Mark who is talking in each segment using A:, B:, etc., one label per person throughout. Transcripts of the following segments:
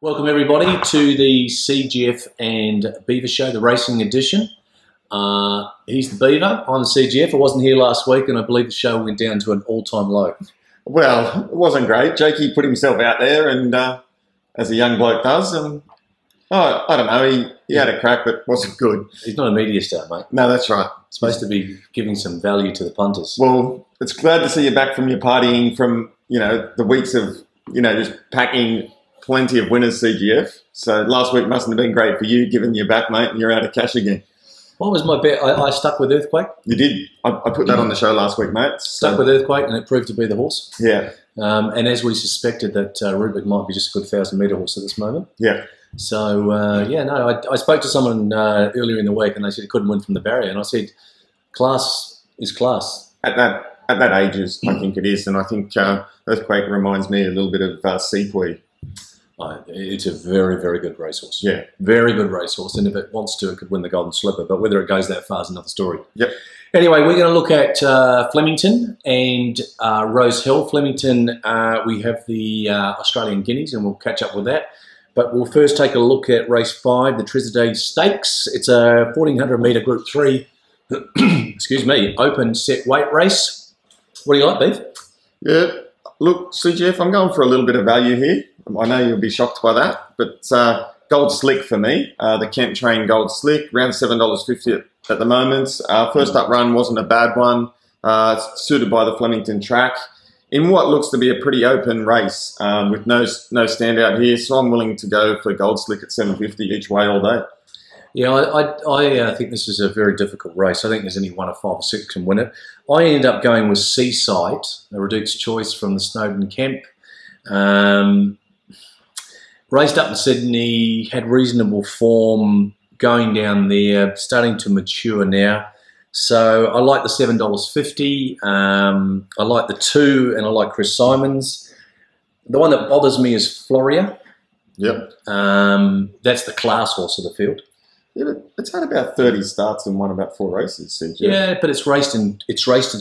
A: Welcome everybody to the CGF and Beaver show, the racing edition. He's the Beaver, I'm the CGF. I wasn't here last week and I believe the show went down to an all-time low.
B: Well, it wasn't great. Jakey put himself out there and as a young bloke does. And I don't know, he had a crack but wasn't good.
A: He's not a media star, mate.
B: No, that's right.
A: Supposed to be giving some value to the punters.
B: Well, it's glad to see you back from your partying from, the weeks of, just packing plenty of winners CGF. So last week mustn't have been great for you, given you're back, mate, and you're out of cash again.
A: What was my bet? I stuck with Earthquake.
B: You did. I put that on the show last week, mate.
A: Stuck with Earthquake and it proved to be the horse.
B: Yeah.
A: And as we suspected that Rubik might be just a good 1,000-metre horse at this moment.
B: Yeah.
A: So, I spoke to someone earlier in the week and they said he couldn't win from the barrier. And I said, class is class.
B: At that age, I think it is. And I think Earthquake reminds me a little bit of Sepoy.
A: It's a very, very good racehorse.
B: Yeah.
A: Very good racehorse. And if it wants to, it could win the Golden Slipper. But whether it goes that far is another story.
B: Yep.
A: Anyway, we're going to look at Flemington and Rose Hill. Flemington, we have the Australian Guineas, and we'll catch up with that. But we'll first take a look at race 5, the Trezeday Stakes. It's a 1,400-metre Group 3, excuse me, open set weight race. What do you like, Beef?
B: Yeah, look, CGF, I'm going for a little bit of value here. I know you'll be shocked by that, but Gold Slick for me, the Kent Train Gold Slick, around $7.50 at the moment. First up run wasn't a bad one, suited by the Flemington track, in what looks to be a pretty open race with no standout here. So I'm willing to go for Gold Slick at $7.50 each way all day.
A: Yeah, I think this is a very difficult race. I think there's only one of 5 or 6 can win it. I ended up going with Seaside, a reduced choice from the Snowden Camp. Raced up in Sydney, had reasonable form going down there, starting to mature now. So I like the $7.50. I like the 2, and I like Chris Simons. The one that bothers me is Floria.
B: Yep.
A: That's the class horse of the field.
B: Yeah, but it's had about 30 starts and won about 4 races, CGF.
A: Yeah, but it's raced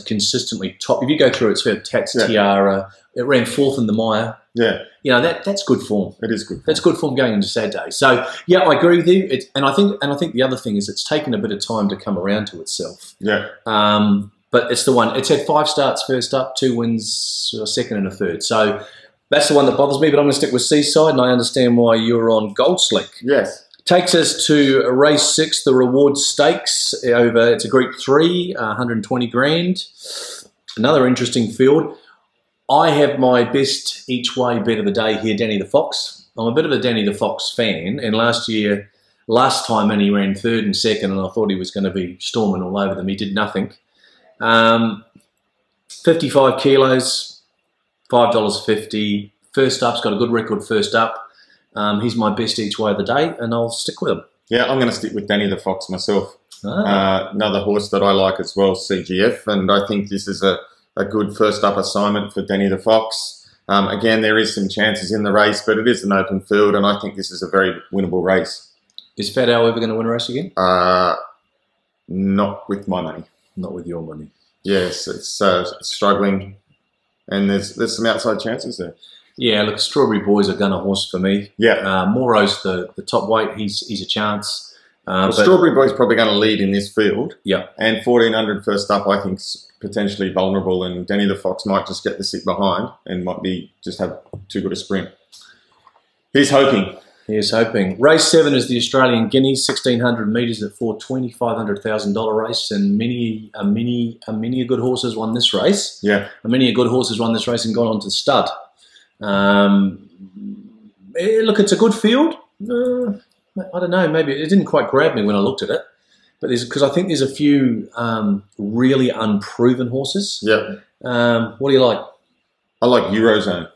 A: consistently top. If you go through it, it's fair. Tats Tiara. It ran 4th in the Mire.
B: Yeah.
A: That's good form.
B: It is good form.
A: That's good form going into Saturday. So yeah, I agree with you. And I think the other thing is it's taken a bit of time to come around to itself.
B: Yeah.
A: But it's the one. It's had 5 starts first up, 2 wins, a second and a third. So that's the one that bothers me. But I'm going to stick with Seaside, and I understand why you're on Gold Slick.
B: Yes.
A: Takes us to race 6, the Reward Stakes. It's a Group 3, 120 grand. Another interesting field. I have my best each way bet of the day here, Danny the Fox. I'm a bit of a Danny the Fox fan, and last time and he ran 3rd and 2nd, and I thought he was going to be storming all over them. He did nothing. 55 kilos, $5.50. First up's got a good record first up. He's my best each way of the day, and I'll stick with him.
B: Yeah, I'm going to stick with Danny the Fox myself. Another horse that I like as well, CGF, and I think this is a good first up assignment for Danny the Fox. Again, there is some chances in the race, but it is an open field, and I think this is a very winnable race.
A: Is Fat Al ever going to win a race again?
B: Not with my money.
A: Not with your money.
B: Yes, it's struggling, and there's some outside chances there.
A: Yeah, look, Strawberry Boy's a gunner horse for me.
B: Yeah.
A: Moro's the top weight. He's a chance.
B: Well, Strawberry Boy's probably going to lead in this field.
A: Yeah. And
B: 1,400 first up, I think, is potentially vulnerable, and Danny the Fox might just get the sit behind and might be just have too good a sprint. He's hoping.
A: He is hoping. Race 7 is the Australian Guineas, 1,600 metres at $420,000, $500,000 race, and many a good horse has won this race.
B: Yeah.
A: Many a good horse has won this race and gone on to stud. Look, it's a good field. I don't know, maybe it didn't quite grab me when I looked at it, but because I think there's a few really unproven horses.
B: Yeah.
A: What do you like?
B: I like Eurozone.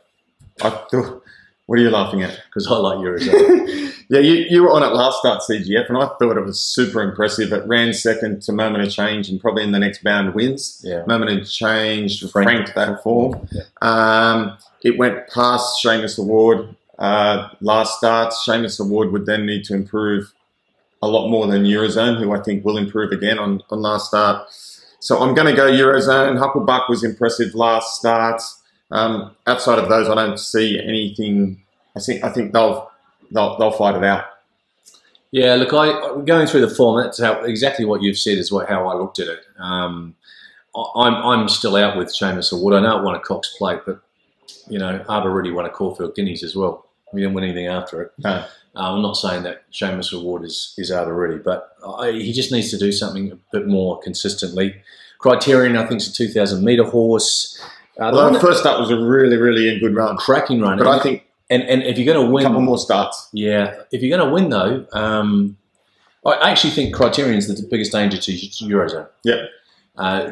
B: What are you laughing at?
A: Because I like Eurozone.
B: Yeah, you were on it last start, CGF, and I thought it was super impressive. It ran 2nd to Moment of Change, and probably in the next bound wins.
A: Yeah.
B: Moment of Change franked that form.
A: Yeah.
B: It went past Seamus Award last start. Seamus Award would then need to improve a lot more than Eurozone, who I think will improve again on last start. So I'm going to go Eurozone. Hucklebuck was impressive last start. Outside of those, I don't see anything. I think they'll they'll fight it out.
A: Yeah, look, going through the form, that's exactly what you've said is how I looked at it. I'm still out with Seamus Award. I know it won a Cox Plate, but Arbor really won a Caulfield Guineas as well. We didn't win anything after it.
B: No.
A: I'm not saying that Seamus Award is Arbor ready, but he just needs to do something a bit more consistently. Criterion, I think, is a 2,000 metre horse.
B: The first up was a really, really good run.
A: Cracking run.
B: But I think...
A: And if you're going to win...
B: A couple more starts.
A: Yeah. If you're going to win, though, I actually think Criterion's the biggest danger to Eurozone.
B: Yep.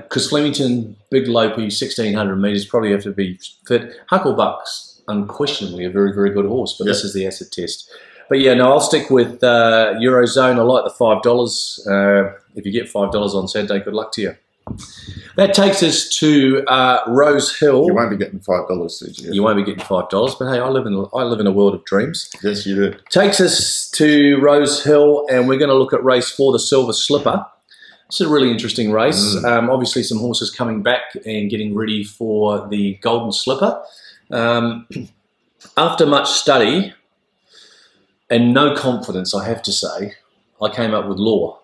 A: Because Flemington, big Lopey, 1,600 metres, probably have to be fit. Hucklebuck's unquestionably a very, very good horse, but this is the acid test. But yeah, no, I'll stick with Eurozone. I like the $5. If you get $5 on Saturday, good luck to you. That takes us to Rose Hill.
B: You won't be getting $5, CGF.
A: You won't be getting $5, but hey, I live in a world of dreams.
B: Yes, you do.
A: Takes us to Rose Hill, and we're going to look at race 4, the Silver Slipper. It's a really interesting race. Obviously, some horses coming back and getting ready for the Golden Slipper. After much study and no confidence, I have to say, I came up with Law.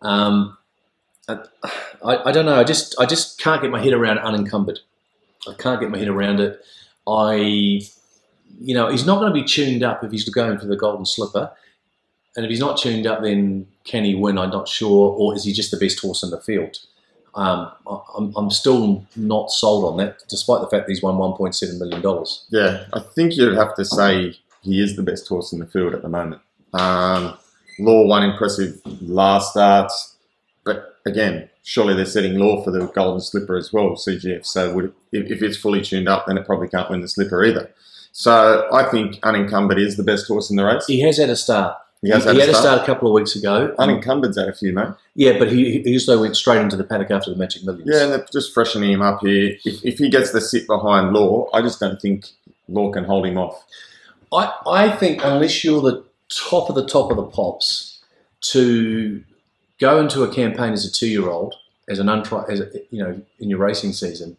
A: I don't know. I just can't get my head around Unencumbered. I can't get my head around it. He's not going to be tuned up if he's going for the Golden Slipper. And if he's not tuned up, then can he win? I'm not sure. Or is he just the best horse in the field? I'm still not sold on that, despite the fact that he's won $1.7 million.
B: Yeah, I think you'd have to say he is the best horse in the field at the moment. Law won impressive last starts. But again, surely they're setting Law for the Golden Slipper as well, CGF. So if it's fully tuned up, then it probably can't win the Slipper either. So I think Unencumbered is the best horse in the race.
A: He has had a start.
B: He had
A: a start a couple of weeks ago.
B: Unencumbered's had a few, mate.
A: Yeah, but he also went straight into the paddock after the Magic Millions.
B: Yeah, and they're just freshening him up here. If he gets the sit behind Law, I just don't think Law can hold him off.
A: I think unless you're the top of the pops, to go into a campaign as a 2-year-old, in your racing season,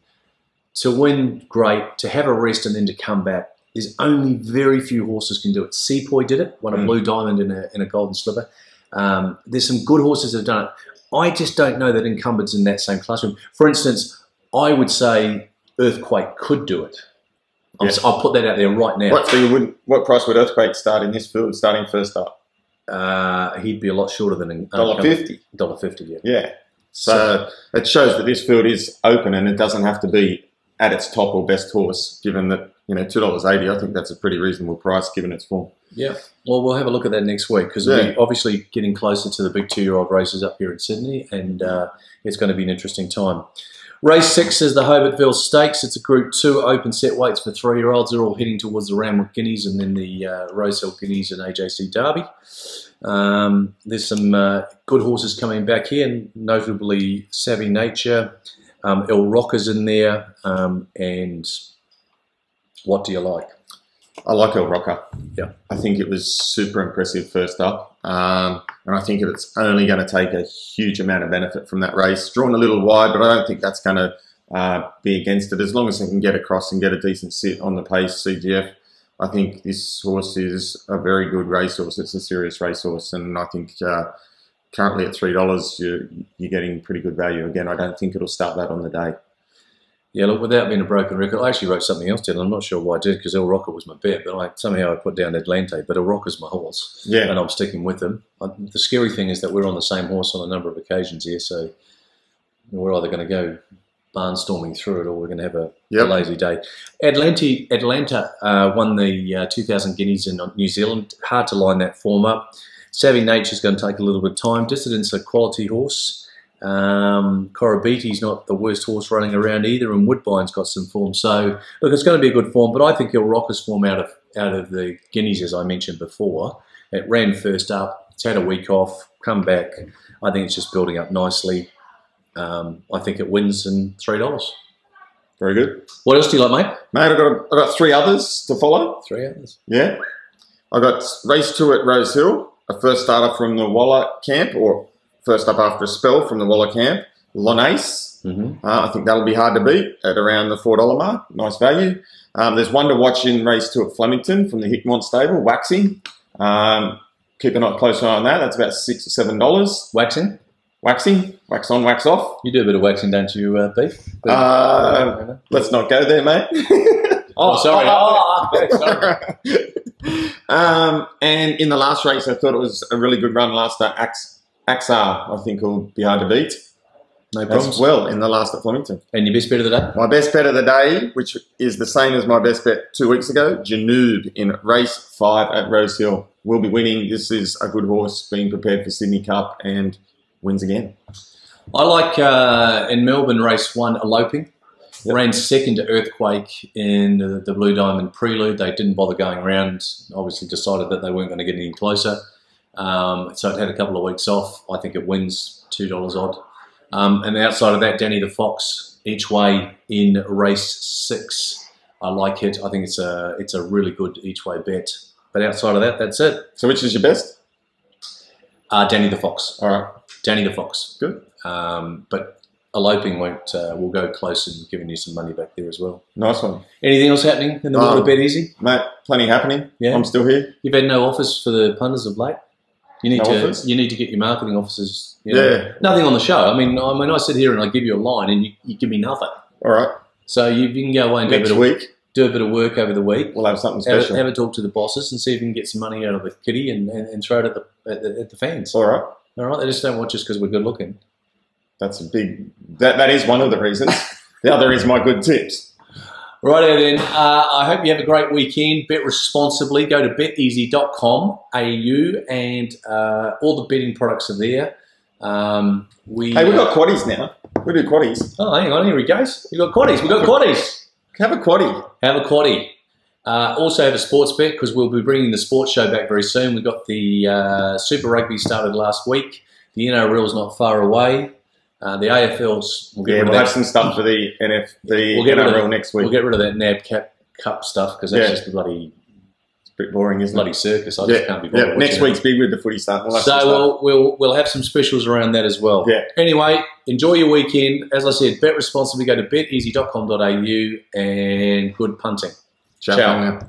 A: to win, great. To have a rest and then to come back, there's only very few horses can do it. Sepoy did it, won a Blue Diamond in a Golden Slipper. There's some good horses that have done it. I just don't know that Encumbered's in that same classroom. For instance, I would say Earthquake could do it. I'll put that out there right now.
B: What price would Earthquake start in this field, starting first up?
A: He'd be a lot shorter than
B: $1.50.
A: $1.50, yeah.
B: Yeah. So it shows that this field is open and it doesn't have to be at its top or best horse, given that, $2.80, I think that's a pretty reasonable price given its form.
A: Yeah. Well, we'll have a look at that next week because we're obviously getting closer to the big 2-year-old races up here in Sydney, and it's going to be an interesting time. Race 6 is the Hobartville Stakes. It's a Group 2 open set weights for 3-year-olds. They're all heading towards the Ramwood Guineas and then the Rosehill Guineas and AJC Derby. There's some good horses coming back here, notably Savvy Nature, El Rocker's in there, and what do you like?
B: I like El Rocker.
A: Yeah.
B: I think it was super impressive first up. And I think it's only going to take a huge amount of benefit from that race. Drawn a little wide, but I don't think that's going to be against it. As long as they can get across and get a decent sit on the pace, CGF, I think this horse is a very good racehorse. It's a serious racehorse. And I think currently at $3, you're getting pretty good value. Again, I don't think it'll start that on the day.
A: Yeah, look, without being a broken record, I actually wrote something else down. I'm not sure why I did, because El Rocker was my bet, but somehow I put down Atlante, but El Rocker's my horse, and I'm sticking with him. The scary thing is that we're on the same horse on a number of occasions here, so we're either going to go barnstorming through it or we're going to have a lazy day. Atlanta won the 2,000 Guineas in New Zealand. Hard to line that form up. Savvy Nature's going to take a little bit of time. Dissident's a quality horse. Corabiti's not the worst horse running around either, and Woodbine's got some form. So look, it's going to be a good form, but I think El Rocker's form out of the Guineas, as I mentioned before. It ran first up, it's had a week off, come back. I think it's just building up nicely. I think it wins in $3.
B: Very good.
A: What else do you like, mate?
B: Mate, I've got 3 others to follow.
A: 3 others?
B: Yeah. I've got race 2 at Rose Hill, a first starter from the Waller camp, or first up after a spell from the Waller camp, Lonace. I think that'll be hard to beat at around the $4 mark. Nice value. There's one to watch in race 2 at Flemington from the Hickmont stable, Waxing. Keep a close eye on that. That's about $6 or $7.
A: Waxing?
B: Waxing. Wax on, wax off.
A: You do a bit of waxing, don't you, Beef?
B: Let's not go there, mate.
A: Sorry. Sorry.
B: And in the last race, I thought it was a really good run last night. Axar, I think, will be hard to beat.
A: No problems.
B: As well in the last at Flemington.
A: And your best bet of the day?
B: My best bet of the day, which is the same as my best bet 2 weeks ago, Janoob in race 5 at Rosehill. Will be winning. This is a good horse being prepared for Sydney Cup and wins again.
A: I like in Melbourne race 1, Eloping. Yep. Ran second to Earthquake in the Blue Diamond Prelude. They didn't bother going around. Obviously decided that they weren't going to get any closer. So it had a couple of weeks off. I think it wins $2 odd. And outside of that, Danny the Fox each way in race 6. I like it. I think it's a really good each way bet. But outside of that, that's it.
B: So which is your best?
A: Danny the Fox.
B: All right.
A: Danny the Fox.
B: Good.
A: But Eloping will go close and giving you some money back there as well.
B: Nice one.
A: Anything else happening in the world of BetEzy?
B: Mate, plenty happening. Yeah. I'm still here.
A: You've had no offers for the punters of late? You need to get your marketing officers. Nothing on the show. I mean, I sit here and I give you a line and you give me nothing.
B: All right.
A: So you can go away and do a bit of work over the week.
B: We'll have something special.
A: Have a talk to the bosses and see if you can get some money out of the kitty and throw it at the fans.
B: All right.
A: All right. They just don't watch us because we're good looking.
B: That's a big. That is one of the reasons. The other is my good tips.
A: Righto then. I hope you have a great weekend. Bet responsibly. Go to betezy.com.au and all the betting products are there. We've
B: got quaddies now. We do quaddies.
A: Oh, hang on. Here he goes. We've got quaddies. We've got quaddies.
B: Have a quaddie.
A: Have a quaddie. Also have a sports bet because we'll be bringing the sports show back very soon. We've got the Super Rugby started last week. The NRL's not far away. The AFL's...
B: We'll have some stuff for the NRL next week.
A: We'll get rid of that NAB Cup stuff because that's just the bloody...
B: It's a bit boring, isn't it?
A: Bloody circus. I just can't be bothered.
B: Next week's big with the footy stuff.
A: We'll have some specials around that as well.
B: Yeah.
A: Anyway, enjoy your weekend. As I said, bet responsibly. Go to betezy.com.au and good punting.
B: Ciao.